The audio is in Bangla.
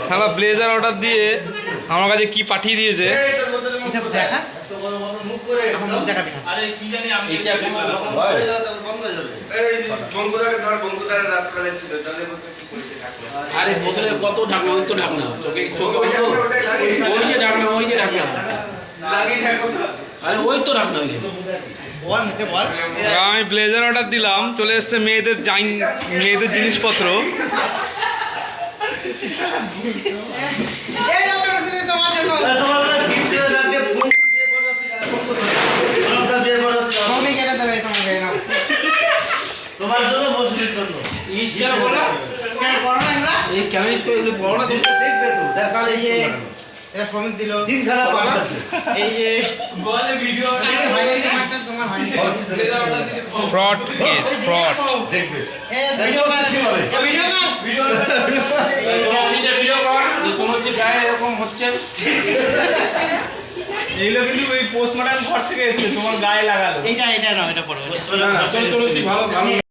শালা ব্লেজার অর্ডার দিয়ে আমার কাছে কি পাঠিয়ে দিয়েছে। আরে বোতলে কত ঢাকনা, ওই তো ঢাকনা, চোখে চোখে ওই যে ঢাকনা, ওই যে ঢাকনা, আরে ওই তো ঢাকনা, ওই আমি ব্লেজার অর্ডার দিলাম, চলে এসছে মেয়েদের জিনিসপত্র। তোমার জন্য মজুরির জন্য ইস কেন বলা, কেন করো না এগুলা? এই কেন ইস করে এগুলো বড় না, দেখবে তো তাহলে এই যে এরা শ্রমিক দিল, দিন খারাপ পাঠাচ্ছে এই যে বলে ভিডিও তোমার হয়নি। Fraud case, fraud. দেখবে এ ভিডিও কর, ঠিক হবে ভিডিও কর, ভিডিও কর, যে কোনো যে গায়ে এরকম হচ্ছে, এইগুলো কিন্তু ওই পোস্টমর্টম ঘর থেকে এসেছে, তোমার গায়ে লাগালো। এটা না, এটা পড়ো। চল চল ভালো ভালো